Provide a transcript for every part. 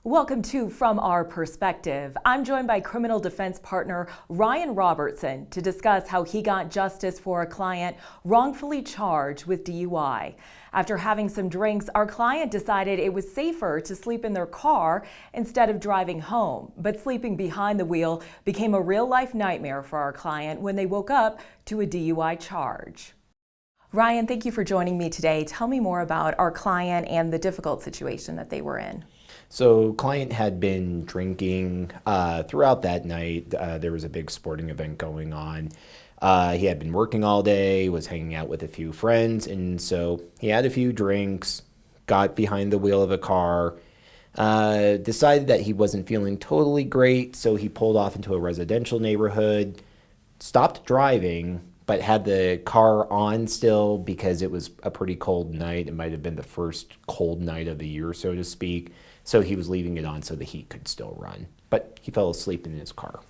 Welcome to From Our Perspective. I'm joined by criminal defense partner Ryan Robertson to discuss how he got justice for a client wrongfully charged with DUI. After having some drinks, our client decided it was safer to sleep in their car instead of driving home. But sleeping behind the wheel became a real-life nightmare for our client when they woke up to a DUI charge. Ryan, thank you for joining me today. Tell me more about our client and the difficult situation that they were in. So client had been drinking throughout that night. There was a big sporting event going on. He had been working all day, was hanging out with a few friends, and so he had a few drinks, got behind the wheel of a car, decided that he wasn't feeling totally great, so he pulled off into a residential neighborhood, stopped driving, but had the car on still because it was a pretty cold night. It might have been the first cold night of the year, so to speak. So he was leaving it on so the heat could still run. But he fell asleep in his car.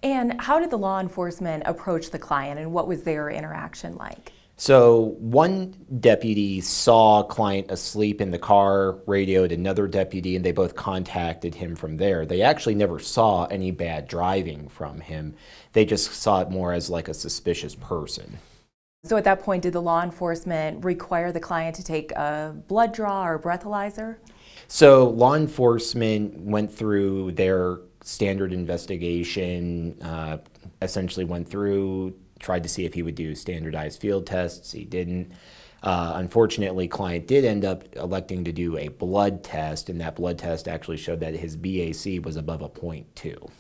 And how did the law enforcement approach the client, and what was their interaction like? So one deputy saw client asleep in the car, radioed another deputy, and they both contacted him from there. They actually never saw any bad driving from him. They just saw it more as like a suspicious person. So at that point, did the law enforcement require the client to take a blood draw or a breathalyzer? So law enforcement went through their standard investigation, essentially went through, tried to see if he would do standardized field tests. He didn't. Unfortunately, client did end up electing to do a blood test, and that blood test actually showed that his BAC was above a 0.2.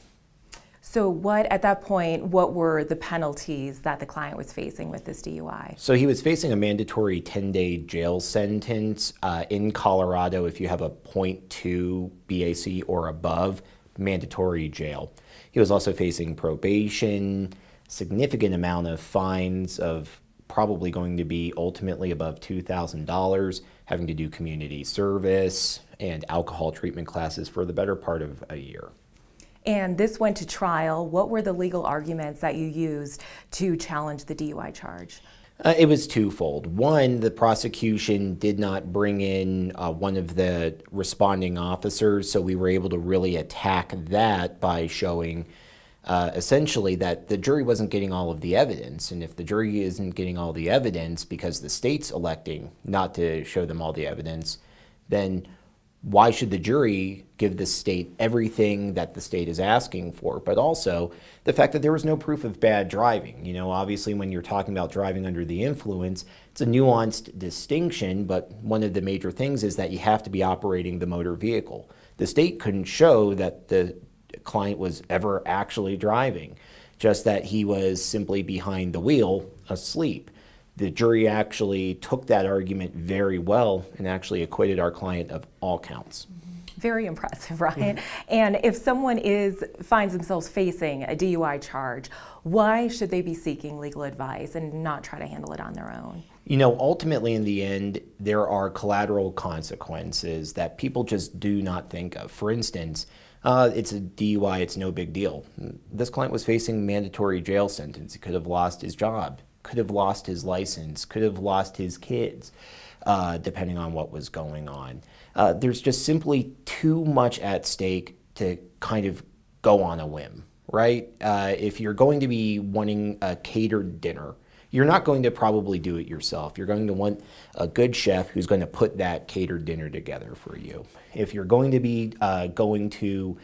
So at that point, what were the penalties that the client was facing with this DUI? So he was facing a mandatory 10-day jail sentence in Colorado. If you have a 0.2 BAC or above, mandatory jail. He was also facing probation, significant amount of fines of probably going to be ultimately above $2,000, having to do community service and alcohol treatment classes for the better part of a year. And this went to trial. What were the legal arguments that you used to challenge the DUI charge? It was twofold. One, the prosecution did not bring in one of the responding officers, so we were able to really attack that by showing essentially that the jury wasn't getting all of the evidence. And if the jury isn't getting all the evidence because the state's electing not to show them all the evidence, then why should the jury give the state everything that the state is asking for? But also the fact that there was no proof of bad driving. You know, obviously when you're talking about driving under the influence, it's a nuanced distinction, but one of the major things is that you have to be operating the motor vehicle. The state couldn't show that the client was ever actually driving, just that he was simply behind the wheel asleep. The jury actually took that argument very well and actually acquitted our client of all counts. Very impressive, Ryan. And if someone finds themselves facing a DUI charge, why should they be seeking legal advice and not try to handle it on their own? You know, ultimately in the end, there are collateral consequences that people just do not think of. For instance, it's a DUI, it's no big deal. This client was facing mandatory jail sentence. He could have lost his job, could have lost his license, could have lost his kids, depending on what was going on. There's just simply too much at stake to kind of go on a whim, right? If you're going to be wanting a catered dinner, you're not going to probably do it yourself. You're going to want a good chef who's going to put that catered dinner together for you. If you're going to be going to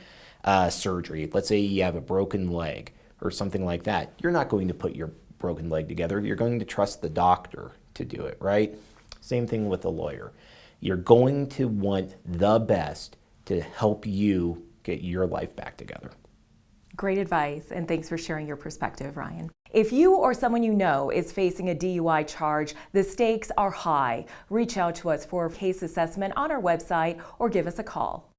surgery, let's say you have a broken leg or something like that, you're not going to put your broken leg together. You're going to trust the doctor to do it, right? Same thing with a lawyer. You're going to want the best to help you get your life back together. Great advice, and thanks for sharing your perspective, Ryan. If you or someone you know is facing a DUI charge, the stakes are high. Reach out to us for a case assessment on our website or give us a call.